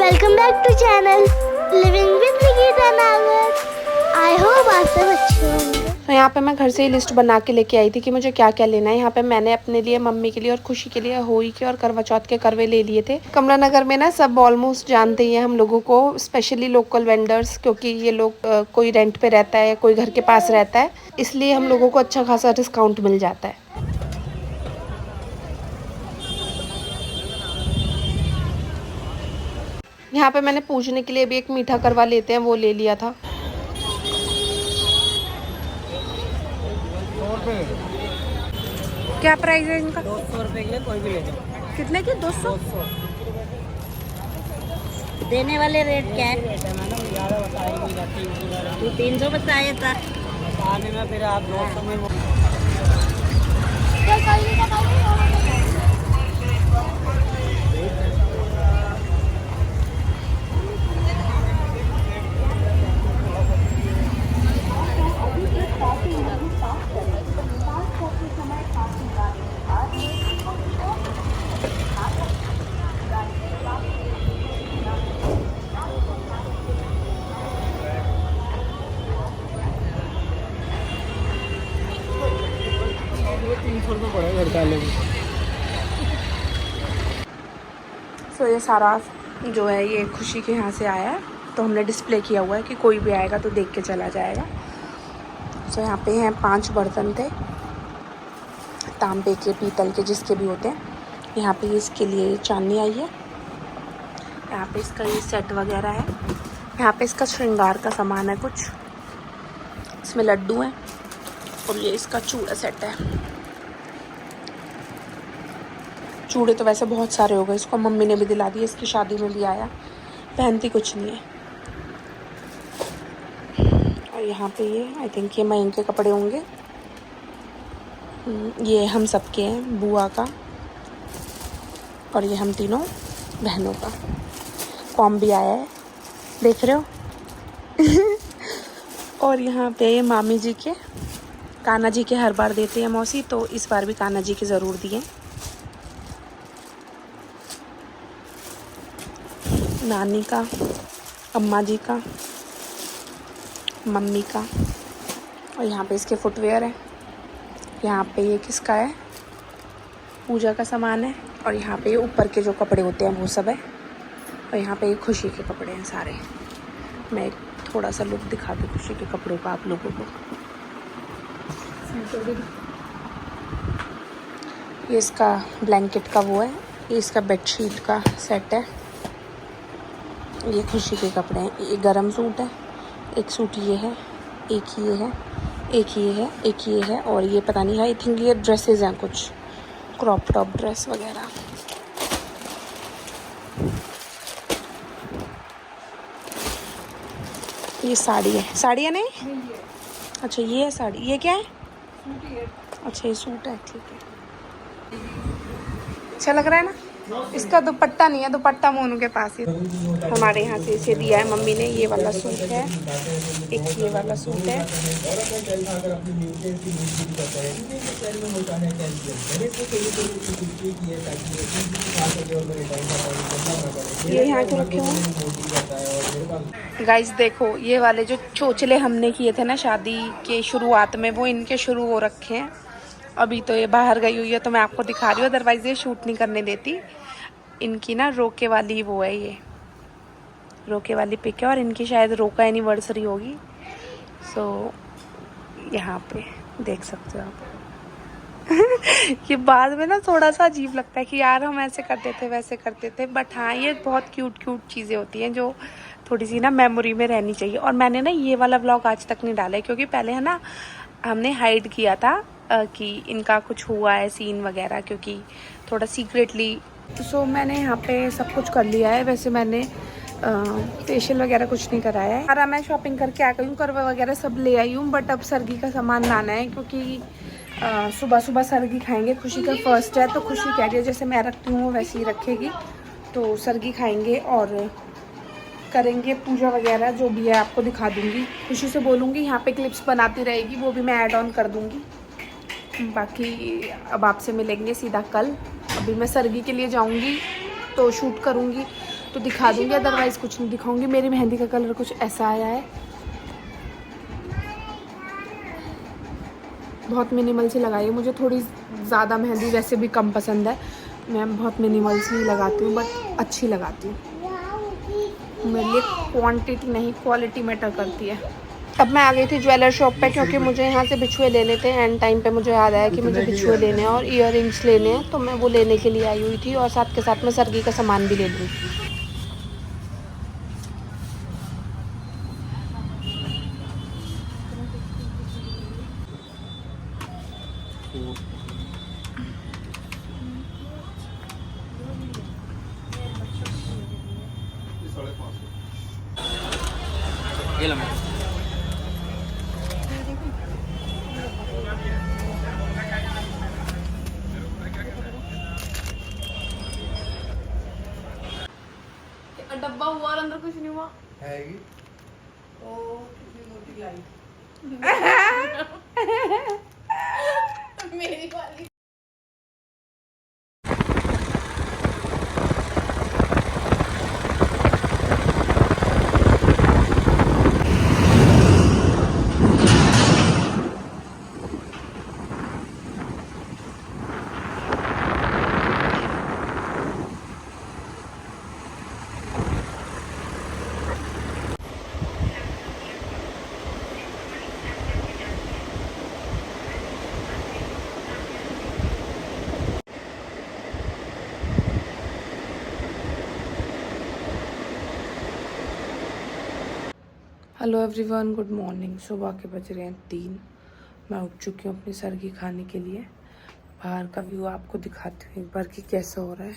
Welcome back to channel living with Nikita Nagar. I hope आप सब अच्छे होंगे। तो यहाँ पे मैं घर से ही लिस्ट बना के लेके आई थी कि मुझे क्या क्या लेना है। यहाँ पे मैंने अपने लिए, मम्मी के लिए और खुशी के लिए होली के और करवा चौथ के करवे ले लिए थे। कमला नगर में ना सब ऑलमोस्ट जानते ही हैं हम लोगों को, स्पेशली लोकल वेंडर्स, क्योंकि ये लोग कोई रेंट पे रहता है, कोई घर के पास रहता है, इसलिए हम लोगों को अच्छा खासा डिस्काउंट मिल जाता है। यहाँ पे मैंने पूछने के लिए भी एक मीठा करवा लेते हैं वो ले लिया था। क्या प्राइस है इनका? 200 रुपये के लिए कोई भी ले जाओ। कितने की? 200। देने वाले रेट क्या है? मैडम ज़्यादा बताएंगे, तू 300 बताया था बताने में, फिर आप 200 में सो ये सारा जो है ये खुशी के यहाँ से आया है, तो हमने डिस्प्ले किया हुआ है कि कोई भी आएगा तो देख के चला जाएगा। सो यहाँ पे हैं 5 बर्तन थे, तांबे के, पीतल के, जिसके भी होते हैं। यहाँ पे इसके लिए चांदनी आई है। यहाँ पे इसका ये सेट वगैरह है। यहाँ पे इसका श्रृंगार का सामान है कुछ, इसमें लड्डू हैं, और ये इसका चूड़ा सेट है। चूड़े तो वैसे बहुत सारे हो गए, इसको मम्मी ने भी दिला दिए, इसकी शादी में भी आया, पहनती कुछ नहीं है। और यहाँ पे ये आई थिंक ये मयंक के कपड़े होंगे, ये हम सबके हैं, बुआ का, और ये हम तीनों बहनों का कॉम भी आया है, देख रहे हो। और यहाँ पे ये मामी जी के, कान्हा जी के हर बार देते हैं मौसी, तो इस बार भी कान्हा जी के ज़रूर दिए। नानी का, अम्मा जी का, मम्मी का, और यहाँ पे इसके फुटवेयर है। यहाँ पे ये किसका है? पूजा का सामान है। और यहाँ पे ये ऊपर के जो कपड़े होते हैं वो सब है। और यहाँ पे ये खुशी के कपड़े हैं सारे। मैं एक थोड़ा सा लुक दिखा दूँ खुशी के कपड़ों का आप लोगों को। ये इसका ब्लैंकेट का वो है, ये इसका बेडशीट का सेट है। ये खुशी के कपड़े हैं। ये गरम सूट है, एक सूट ये है, एक ये है, एक ये है, एक ये है, और ये पता नहीं, आई थिंक ये ड्रेसेस हैं कुछ, क्रॉप टॉप ड्रेस वगैरह। ये साड़ी है, साड़ी है नहीं? अच्छा ये है साड़ी। ये क्या है? अच्छा ये सूट है, ठीक है, अच्छा लग रहा है ना। इसका दुपट्टा नहीं है, दुपट्टा मोनू के पास ही हमारे यहाँ से इसे दिया है मम्मी ने। ये वाला सूट है, एक ये वाला सूट है। ये यहाँ के रखे हुए। गाइस देखो, ये वाले जो चोचले हमने किए थे ना शादी के शुरुआत में, वो इनके शुरू हो रखे हैं। अभी तो ये बाहर गई हुई है तो मैं आपको दिखा रही हूँ, अदरवाइज ये शूट नहीं करने देती। इनकी ना रोके वाली वो है, ये रोके वाली पिक है, और इनकी शायद रोका एनिवर्सरी होगी। सो यहाँ पे देख सकते हो आप। ये बाद में ना थोड़ा सा अजीब लगता है कि यार हम ऐसे करते थे वैसे करते थे, बट हाँ ये बहुत क्यूट चीज़ें होती हैं जो थोड़ी सी ना मेमोरी में रहनी चाहिए। और मैंने ना ये वाला व्लॉग आज तक नहीं डाला है, क्योंकि पहले है ना हमने हाइड किया था कि इनका कुछ हुआ है सीन वगैरह, क्योंकि थोड़ा सीक्रेटली। सो मैंने यहाँ पे सब कुछ कर लिया है। वैसे मैंने फेशियल वगैरह कुछ नहीं कराया है। और मैं शॉपिंग करके आ गई हूँ, करवा वगैरह सब ले आई हूँ, बट अब सर्गी का सामान लाना है, क्योंकि सुबह सुबह सर्गी खाएंगे। खुशी का फर्स्ट है, तो खुशी कह रही है जैसे मैं रखती हूँ वैसे ही रखेगी, तो सर्गी खाएंगे और करेंगे पूजा वगैरह जो भी है आपको दिखा दूँगी। खुशी से बोलूँगी यहाँ पे क्लिप्स बनाती रहेगी, वो भी मैं ऐड ऑन कर दूँगी। बाकी अब आपसे मिलेंगे सीधा कल। अभी मैं सर्गी के लिए जाऊंगी तो शूट करूंगी, तो दिखा दूँगी, अदरवाइज़ कुछ नहीं दिखाऊँगी। मेरी मेहंदी का कलर कुछ ऐसा आया है, बहुत मिनिमल सी लगाई है। मुझे थोड़ी ज़्यादा मेहंदी वैसे भी कम पसंद है, मैं बहुत मिनिमल सी लगाती हूँ, बट अच्छी लगाती हूँ। मेरे लिए क्वांटिटी नहीं क्वालिटी मैटर करती है। अब मैं आ गई थी ज्वेलर शॉप पे, क्योंकि मुझे यहाँ से बिछुए लेने थे। एंड टाइम पे मुझे याद आया कि मुझे बिछुए लेने हैं और ईयर रिंग्स लेने हैं, तो मैं वो लेने के लिए आई हुई थी, और साथ के साथ मैं सरगी का सामान भी ले लूँ। डब्बा हुआ और अंदर कुछ नहीं हुआ हैगी। ओ कितनी मोटी लाई मेरी वाली। Hello everyone, good morning. सुबह के बज रहे हैं 3। मैं उठ चुकी हूँ अपनी सरगी खाने के लिए। बाहर का व्यू आपको दिखाती हूँ एक बार कि कैसा हो रहा है।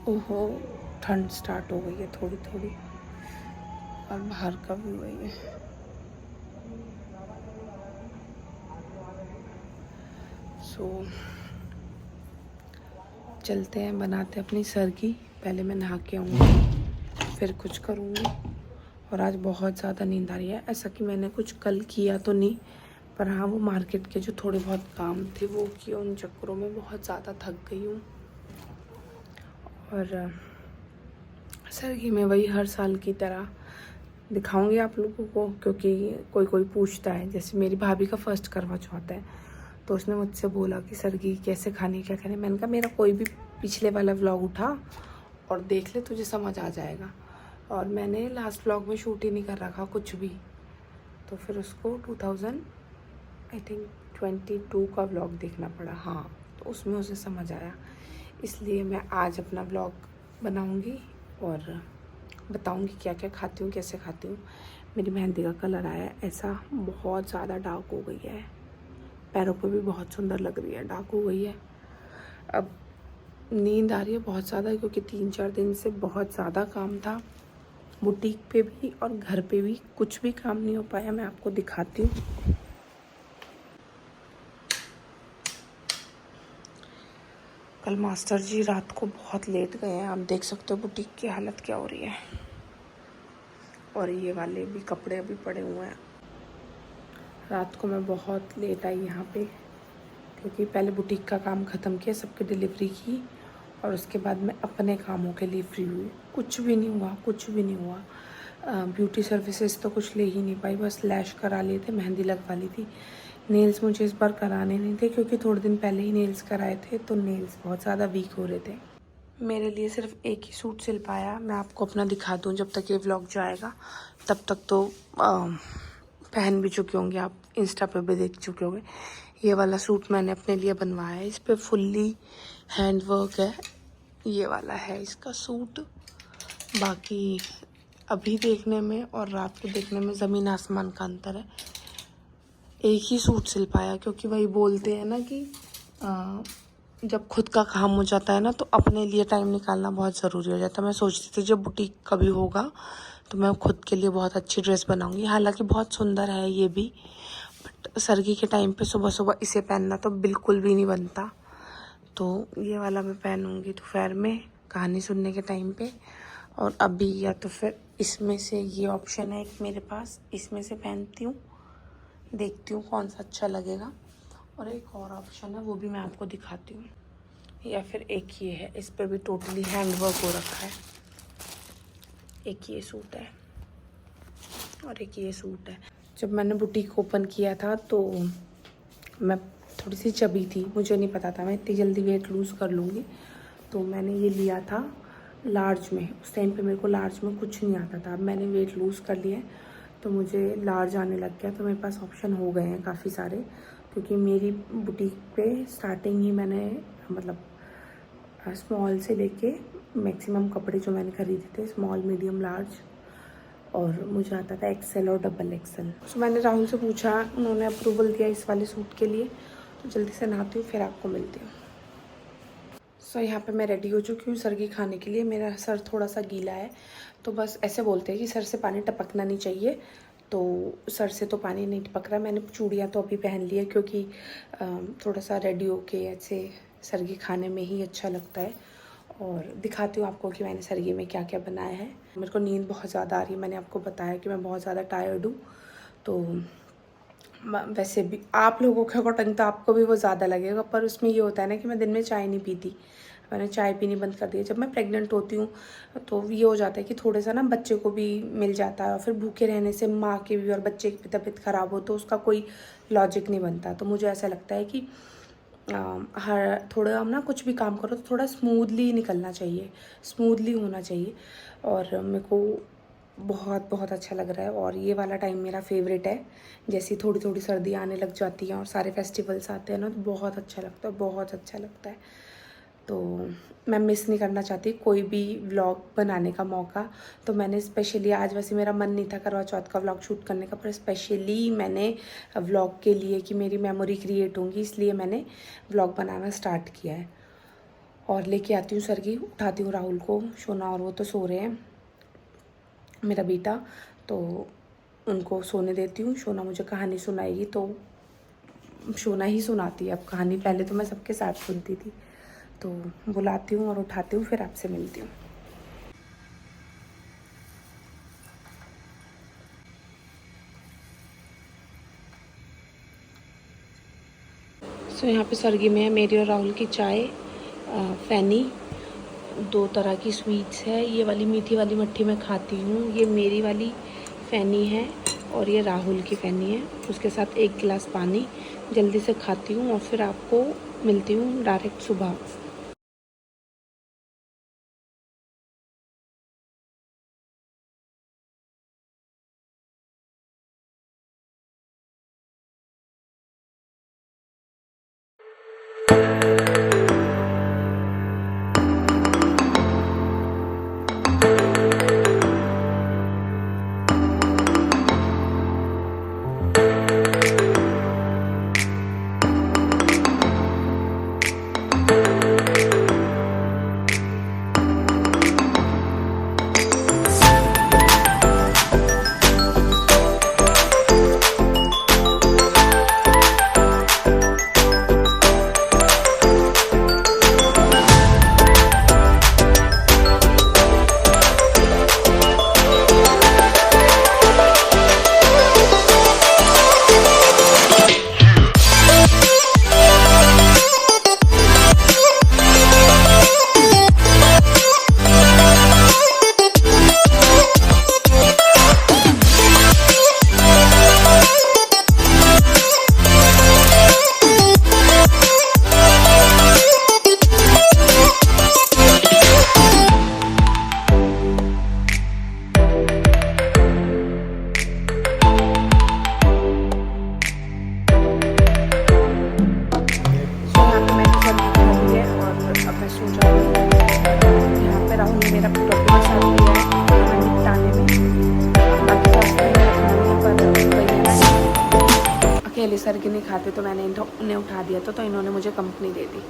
ओहो, ठंड स्टार्ट हो गई है थोड़ी थोड़ी, और बाहर का व्यू है ये। सो चलते हैं, बनाते हैं अपनी सरगी। पहले मैं नहा के आऊँगी, फिर कुछ करूँगी। और आज बहुत ज़्यादा नींद आ रही है। ऐसा कि मैंने कुछ कल किया तो नहीं, पर हाँ वो मार्केट के जो थोड़े बहुत काम थे वो किए। उन चक्करों में बहुत ज़्यादा थक गई हूँ। और सरगी में वही हर साल की तरह दिखाऊंगी आप लोगों को, क्योंकि कोई कोई पूछता है। जैसे मेरी भाभी का फर्स्ट करवा चौथ है, तो उसने मुझसे बोला कि सरगी कैसे खानी, क्या खानी। मैंने कहा मेरा कोई भी पिछले वाला व्लॉग उठा और देख ले, तुझे समझ आ जाएगा। और मैंने लास्ट व्लॉग में शूट ही नहीं कर रखा कुछ भी, तो फिर उसको 2022 का व्लॉग देखना पड़ा। हाँ, तो उसमें उसे समझ आया। इसलिए मैं आज अपना व्लॉग बनाऊंगी और बताऊंगी क्या क्या खाती हूँ, कैसे खाती हूँ। मेरी मेहंदी का कलर आया ऐसा, बहुत ज़्यादा डार्क हो गई है। पैरों पे भी बहुत सुंदर लग रही है, डार्क हो गई है। अब नींद आ रही है बहुत ज़्यादा, क्योंकि 3-4 दिन से बहुत ज़्यादा काम था। बुटीक पे भी और घर पे भी कुछ भी काम नहीं हो पाया। मैं आपको दिखाती हूँ। कल मास्टर जी रात को बहुत लेट गए हैं। आप देख सकते हो बुटीक की हालत क्या हो रही है। और ये वाले भी कपड़े अभी पड़े हुए हैं। रात को मैं बहुत लेट आई यहाँ पे, क्योंकि पहले बुटीक का काम ख़त्म किया, सबकी डिलीवरी की, और उसके बाद मैं अपने कामों के लिए फ्री हुई। कुछ भी नहीं हुआ, कुछ भी नहीं हुआ। ब्यूटी सर्विसेज तो कुछ ले ही नहीं पाई, बस लैश करा लिए थे, मेहंदी लगवा ली थी। नेल्स मुझे इस बार कराने नहीं थे, क्योंकि थोड़े दिन पहले ही नेल्स कराए थे, तो नेल्स बहुत ज़्यादा वीक हो रहे थे। मेरे लिए सिर्फ एक ही सूट सिल पाया। मैं आपको अपना दिखा दूँ जब तक ये व्लॉग जाएगा, तब तक तो पहन भी चुके होंगे आप, इंस्टा पे भी देख चुके होंगे। ये वाला सूट मैंने अपने लिए बनवाया है, इस पर फुल्ली हैंड वर्क है। ये वाला है इसका सूट। बाकी अभी देखने में और रात को देखने में ज़मीन आसमान का अंतर है। एक ही सूट सिल पाया, क्योंकि वही बोलते हैं ना कि जब खुद का काम हो जाता है ना, तो अपने लिए टाइम निकालना बहुत ज़रूरी हो जाता है। मैं सोचती थी जब बुटीक कभी होगा तो मैं खुद के लिए बहुत अच्छी ड्रेस बनाऊंगी। हालांकि बहुत सुंदर है ये भी, बट सरगी के टाइम पे सुबह सुबह इसे पहनना तो बिल्कुल भी नहीं बनता। तो ये वाला मैं पहनूंगी दोपहर में कहानी सुनने के टाइम पे। और अभी या तो फिर इसमें से, ये ऑप्शन है एक मेरे पास, इसमें से पहनती हूँ, देखती हूँ कौन सा अच्छा लगेगा। और एक और ऑप्शन है, वो भी मैं आपको दिखाती हूँ। या फिर एक ये है, इस पर भी टोटली हैंडवर्क हो रखा है। एक ये सूट है और एक ये सूट है। जब मैंने बुटीक ओपन किया था तो मैं थोड़ी सी चबी थी, मुझे नहीं पता था मैं इतनी जल्दी वेट लूज़ कर लूँगी। तो मैंने ये लिया था लार्ज में। उस टाइम पे मेरे को लार्ज में कुछ नहीं आता था। अब मैंने वेट लूज़ कर लिया है तो मुझे लार्ज आने लग गया। तो मेरे पास ऑप्शन हो गए हैं काफ़ी सारे, क्योंकि मेरी बुटीक पे स्टार्टिंग ही मैंने मतलब स्मॉल से लेके मैक्सिमम कपड़े जो मैंने खरीदे थे स्मॉल, मीडियम, लार्ज, और मुझे आता था एक्सेल और डबल एक्सेल। तो मैंने राहुल से पूछा, उन्होंने अप्रूवल दिया इस वाले सूट के लिए। तो जल्दी से नहाती हूँ फिर आपको मिलती हूँ। सो यहाँ पे मैं रेडी हो चुकी हूँ सर्गी खाने के लिए। मेरा सर थोड़ा सा गीला है, तो बस ऐसे बोलते हैं कि सर से पानी टपकना नहीं चाहिए, तो सर से तो पानी नहीं टपक रहा। मैंने चूड़ियाँ तो अभी पहन ली है क्योंकि थोड़ा सा रेडी होके ऐसे सर्गी खाने में ही अच्छा लगता है। और दिखाती हूँ आपको कि मैंने सर्गी में क्या क्या बनाया है। मेरे को नींद बहुत ज़्यादा आ रही है, मैंने आपको बताया कि मैं बहुत ज़्यादा टायर्ड हूँ। तो वैसे भी आप लोगों के अकॉर्डिंग तो आपको भी वो ज़्यादा लगेगा, पर उसमें ये होता है ना कि मैं दिन में चाय नहीं पीती। मैंने चाय पीनी बंद कर दी है। जब मैं प्रेग्नेंट होती हूँ तो ये हो जाता है कि थोड़ा सा ना बच्चे को भी मिल जाता है, और फिर भूखे रहने से माँ की भी और बच्चे की भी तबीयत ख़राब हो तो उसका कोई लॉजिक नहीं बनता। तो मुझे ऐसा लगता है कि हर थोड़ा हम ना कुछ भी काम करो तो थोड़ा स्मूथली निकलना चाहिए, स्मूथली होना चाहिए। और मेरे को बहुत बहुत अच्छा लग रहा है। और ये वाला टाइम मेरा फेवरेट है। जैसे थोड़ी थोड़ी सर्दी आने लग जाती है और सारे फेस्टिवल्स आते हैं ना, तो बहुत अच्छा लगता है, बहुत अच्छा लगता है। तो मैं मिस नहीं करना चाहती कोई भी व्लॉग बनाने का मौका। तो मैंने स्पेशली आज, वैसे मेरा मन नहीं था करवा चौथ का व्लॉग शूट करने का, पर स्पेशली मैंने व्लॉग के लिए कि मेरी मेमोरी क्रिएट होंगी, इसलिए मैंने व्लॉग बनाना स्टार्ट किया है। और लेके आती हूँ सर्गी, उठाती हूँ राहुल को, सोना और वो तो सो रहे हैं, मेरा बेटा, तो उनको सोने देती हूँ। सोना मुझे कहानी सुनाएगी तो सोना ही सुनाती है अब कहानी, पहले तो मैं सबके साथ सुनती थी। तो बुलाती हूँ और उठाती हूँ, फिर आपसे मिलती हूँ। सो यहाँ पे सर्गी में है मेरी और राहुल की चाय, फैनी, 2 तरह की स्वीट्स है। ये वाली मीठी वाली मट्ठी मैं खाती हूँ, ये मेरी वाली फैनी है, और ये राहुल की फैनी है। उसके साथ 1 गिलास पानी। जल्दी से खाती हूँ और फिर आपको मिलती हूँ डायरेक्ट सुबह। अकेले सर्गी नहीं खाते तो मैंने उन्हें उठा दिया था, तो इन्होंने मुझे कंपनी दे दी।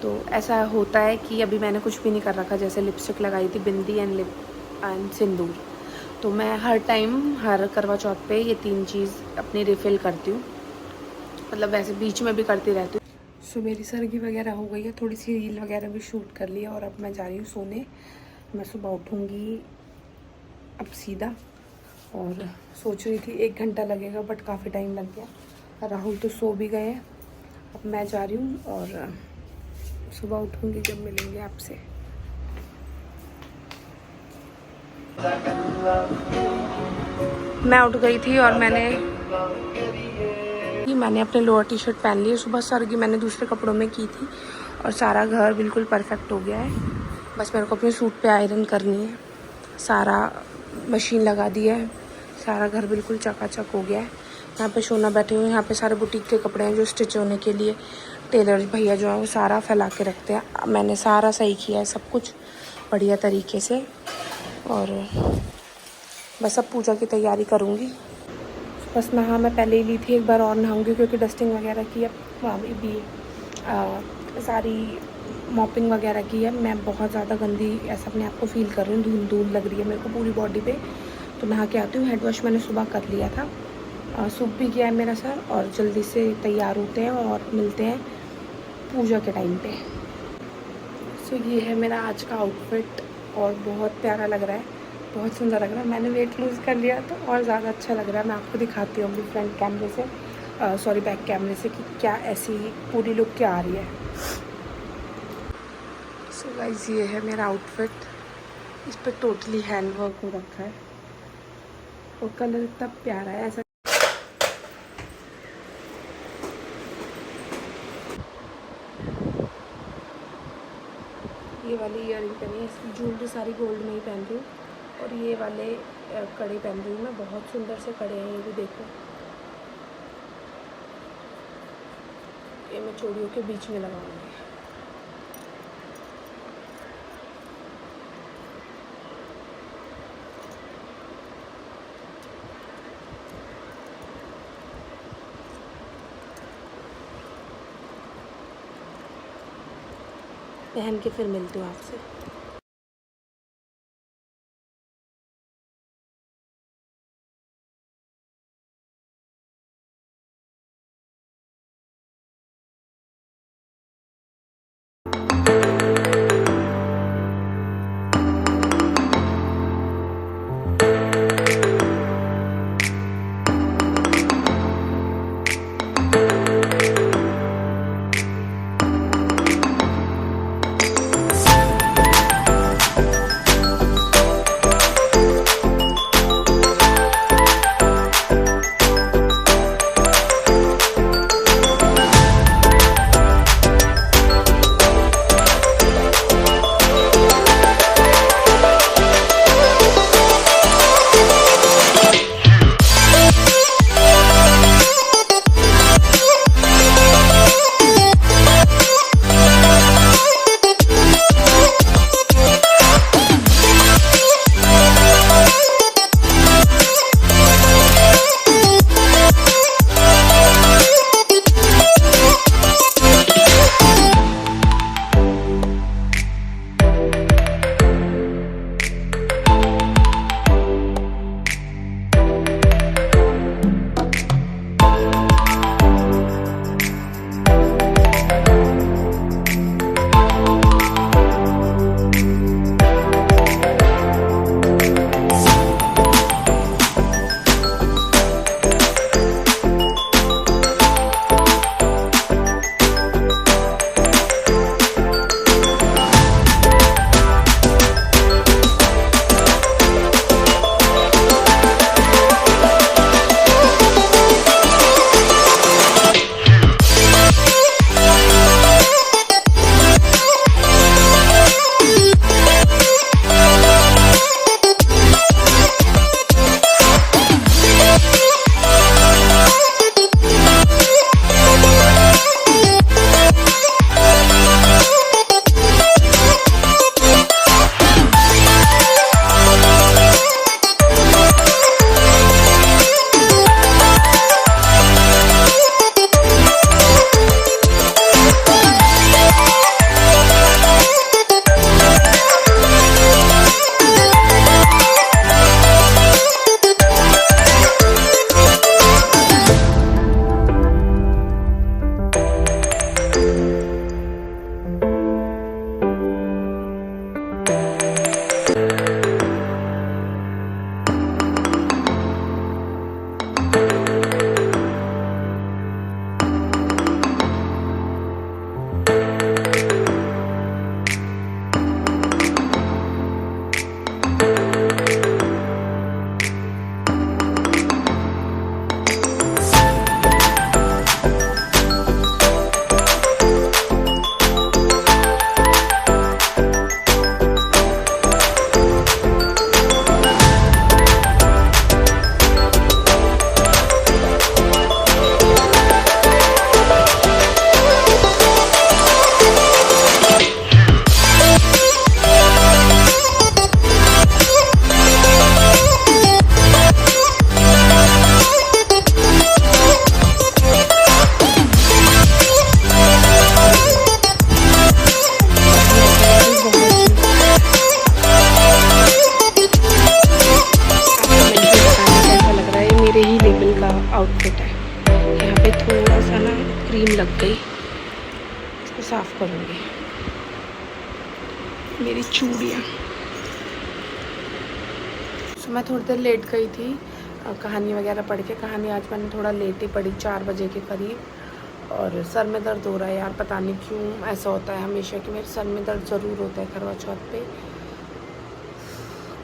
तो ऐसा होता है कि अभी मैंने कुछ भी नहीं कर रखा, जैसे लिपस्टिक लगाई थी, बिंदी एंड लिप एंड सिंदूर। तो मैं हर टाइम, हर करवा चौथ पे ये 3 चीज़ अपनी रिफ़िल करती हूँ, मतलब वैसे बीच में भी करती रहती हूँ। सो मेरी सर्गी वगैरह हो गई है, थोड़ी सी रील वगैरह भी शूट कर लिया, और अब मैं जा रही हूँ सोने। मैं सुबह उठूँगी अब सीधा, और सोच रही थी 1 घंटा लगेगा, बट काफ़ी टाइम लग गया। राहुल तो सो भी गए, अब मैं जा रही हूँ और सुबह उठूंगी जब मिलेंगे आपसे। मैं उठ गई थी और मैंने अपने लोअर टी शर्ट पहन ली है। सुबह सर्गी मैंने दूसरे कपड़ों में की थी और सारा घर बिल्कुल परफेक्ट हो गया है। बस मेरे को अपने सूट पे आयरन करनी है। सारा मशीन लगा दिया है, सारा घर बिल्कुल चकाचक हो गया है। यहाँ पे सोना बैठे हुए हैं, यहाँ पे सारे बुटीक के कपड़े हैं जो स्टिच होने के लिए टेलर भैया जो है वो सारा फैला के रखते हैं। मैंने सारा सही किया है, सब कुछ बढ़िया तरीके से। और बस अब पूजा की तैयारी करूँगी। बस नहा मैं पहले ही ली थी, एक बार और नहाऊंगी क्योंकि डस्टिंग वगैरह की है, वहाँ भी सारी मॉपिंग वगैरह की है। मैं बहुत ज़्यादा गंदी ऐसा अपने आप को फील कर रही हूँ, धूल धूल लग रही है मेरे को पूरी बॉडी पे। तो नहा के आती हूँ। हेड वॉश मैंने सुबह कर लिया था, सूख भी गया है मेरा सर, और जल्दी से तैयार होते हैं और मिलते हैं पूजा के टाइम पे। सो ये है मेरा आज का आउटफिट और बहुत प्यारा लग रहा है, बहुत सुंदर लग रहा है। मैंने वेट लूज़ कर लिया तो और ज़्यादा अच्छा लग रहा है। मैं आपको दिखाती हूँ अभी फ्रंट कैमरे से, सॉरी बैक कैमरे से, कि क्या ऐसी पूरी लुक क्या आ रही है। सो गाइस ये है मेरा आउटफिट, इस पर टोटली हैंड वर्क हो रखा है और कलर इतना प्यारा है। ऐसा ये वाली ईयरिंग पहनी है, ज्वेलरी सारी गोल्ड में ही पहन रही हूँ, और ये वाले कड़े पहन रही हूँ मैं। बहुत सुंदर से कड़े हैं ये भी, देखो। ये मैं चूड़ियों के बीच में लगाऊंगी। पहन के फिर मिलती हूँ आपसे। लग गई, इसको साफ करूँगी। मेरी चूड़ियाँ। तो मैं थोड़ी देर लेट गई थी कहानी वगैरह पढ़ के। कहानी आज मैंने थोड़ा लेट ही पढ़ी, 4 बजे के करीब। और सर में दर्द हो रहा है यार, पता नहीं क्यों ऐसा होता है हमेशा कि मेरे सर में दर्द ज़रूर होता है करवा चौथ पे।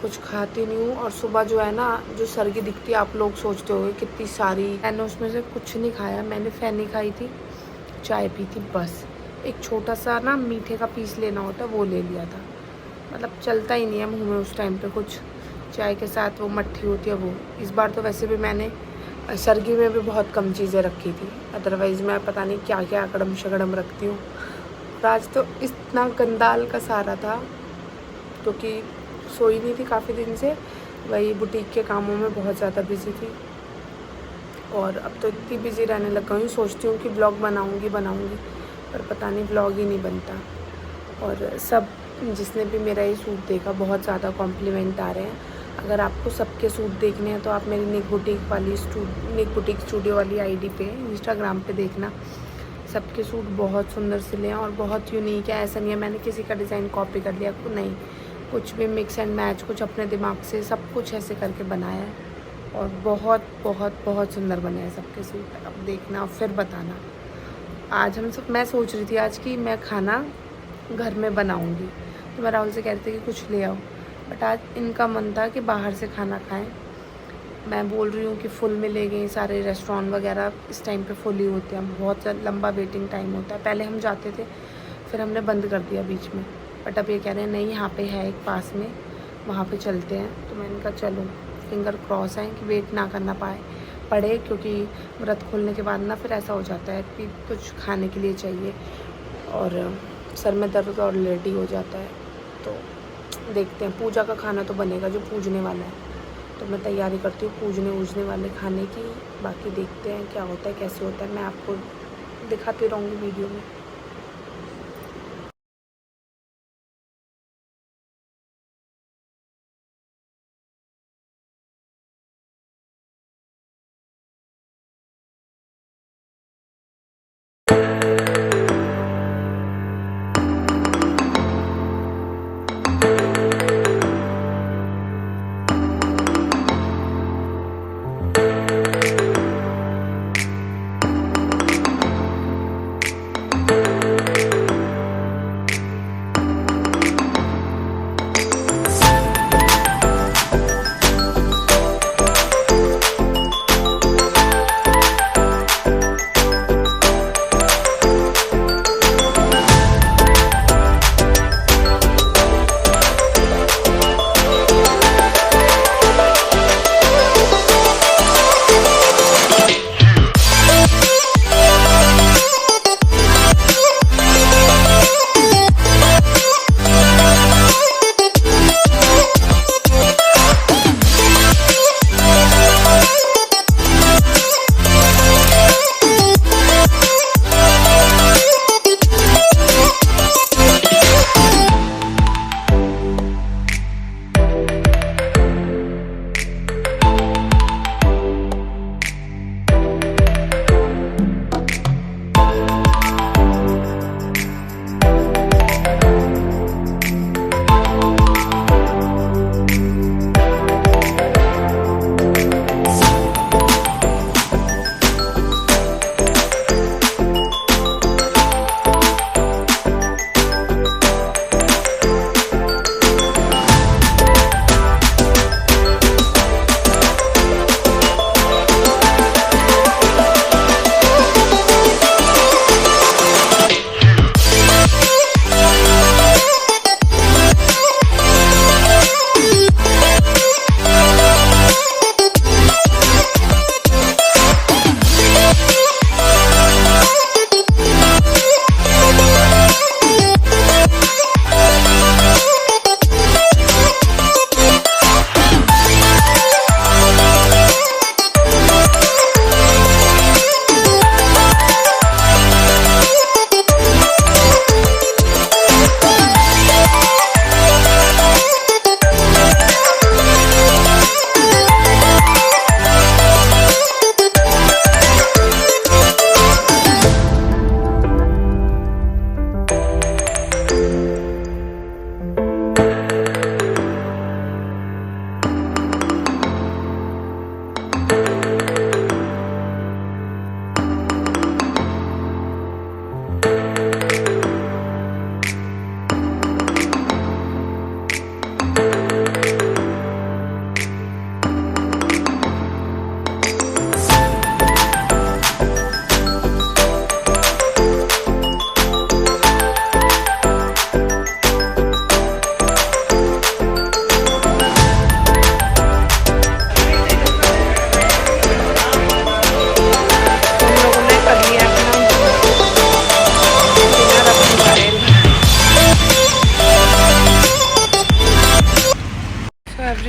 कुछ खाती नहीं हूँ और सुबह जो है ना, जो सर्गी दिखती है, आप लोग सोचते होंगे कितनी सारी, मैंने उसमें से कुछ नहीं खाया। मैंने फैनी खाई थी, चाय पी थी, बस। एक छोटा सा ना मीठे का पीस लेना होता है, वो ले लिया था। मतलब चलता ही नहीं है मुँह में उस टाइम पे कुछ। चाय के साथ वो मट्ठी होती है वो। इस बार तो वैसे भी मैंने सर्गी में भी बहुत कम चीज़ें रखी थी, अदरवाइज़ मैं पता नहीं क्या क्या अकड़म शकड़म रखती हूँ। और आज तो इतना गंदाल का सारा था क्योंकि सोई नहीं थी काफ़ी दिन से, वही बुटीक के कामों में बहुत ज़्यादा बिजी थी। और अब तो इतनी बिजी रहने लग गई हूँ, सोचती हूँ कि ब्लॉग बनाऊँगी, पर पता नहीं ब्लॉग ही नहीं बनता। और सब जिसने भी मेरा ये सूट देखा, बहुत ज़्यादा कॉम्प्लीमेंट आ रहे हैं। अगर आपको सबके सूट देखने हैं तो आप मेरी निक बुटीक स्टूडियो वाली आईडी पे, इंस्टाग्राम पे देखना। सबके सूट बहुत सुंदर सिले हैं और बहुत यूनिक है। ऐसा नहीं है मैंने किसी का डिज़ाइन कॉपी कर लिया, नहीं, कुछ भी मिक्स एंड मैच, कुछ अपने दिमाग से सब कुछ ऐसे करके बनाया है। और बहुत बहुत बहुत सुंदर बने हैं सबके सूट। अब देखना और फिर बताना। आज मैं सोच रही थी आज कि मैं खाना घर में बनाऊंगी, तो मैं राहुल से कह रही थी कि कुछ ले आओ, बट आज इनका मन था कि बाहर से खाना खाएं। मैं बोल रही हूँ कि फुल में ले गए, सारे रेस्टोरेंट वगैरह इस टाइम पे फुल ही होते हैं, बहुत लंबा वेटिंग टाइम होता है। पहले हम जाते थे, फिर हमने बंद कर दिया बीच में, बट अब ये कह रहे हैं नहीं, यहाँ पे है एक पास में, वहाँ पे चलते हैं। तो मैंने कहा चलो, फिंगर क्रॉस है कि वेट ना करना पड़े, क्योंकि व्रत खोलने के बाद ना फिर ऐसा हो जाता है कि कुछ खाने के लिए चाहिए और सर में दर्द ऑलरेडी हो जाता है। तो देखते हैं, पूजा का खाना तो बनेगा जो पूजने वाला है, तो मैं तैयारी करती हूँ पूजने वाले खाने की। बाकी देखते हैं क्या होता है, कैसे होता है, मैं आपको दिखाती रहूँगी वीडियो में।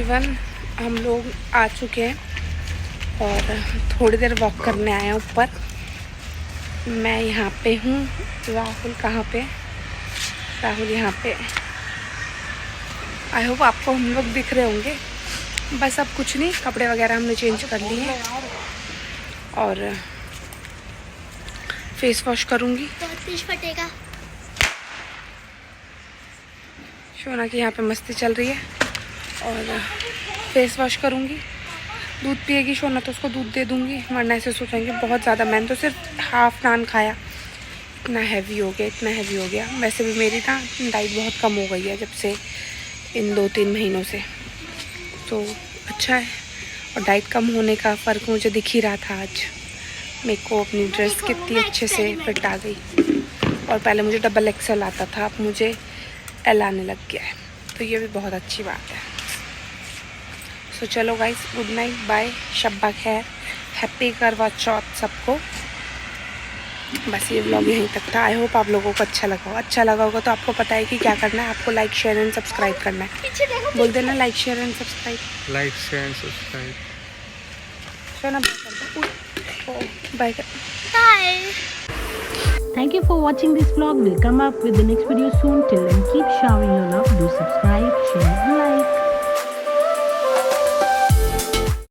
एवरीवन, हम लोग आ चुके हैं और थोड़ी देर वॉक करने आए हैं ऊपर। मैं यहाँ पे हूँ, राहुल कहाँ पे? राहुल यहाँ पे। आई होप आपको हम लोग दिख रहे होंगे। बस अब कुछ नहीं, कपड़े वगैरह हमने चेंज कर लिए हैं और फेस वॉश करूँगी। फटेगा। शोना की यहाँ पे मस्ती चल रही है और फेस वॉश करूँगी। दूध पिएगी शोना तो उसको दूध दे दूँगी, वरना ऐसे सोचेंगे बहुत ज़्यादा। मैंने तो सिर्फ हाफ नान खाया, इतना हैवी हो गया, इतना हैवी हो गया। वैसे भी मेरी ना डाइट बहुत कम हो गई है जब से इन 2-3 महीनों से, तो अच्छा है। और डाइट कम होने का फ़र्क मुझे दिख ही रहा था आज। मेरे को अपनी ड्रेस कितनी अच्छे से फिट आ गई। और पहले मुझे डबल एक्सेल आता था, अब मुझे एल आने लग गया है, तो ये भी बहुत अच्छी बात है। सो चलो गाइस, गुड नाइट, बाय, शब्बा खैर, हैप्पी करवा चौथ सबको। बस ये व्लॉग यहीं तक था। आई होप आप लोगों को अच्छा लगा होगा। अच्छा लगा होगा तो आपको पता है कि क्या करना है, आपको लाइक शेयर एंड सब्सक्राइब करना है। बोल देना like share and subscribe. Like share and subscribe. शोना बाय कर। Bye. Thank you for watching this vlog. We'll come up with the next video soon. Till then, keep showering your love. Do subscribe, share, and like.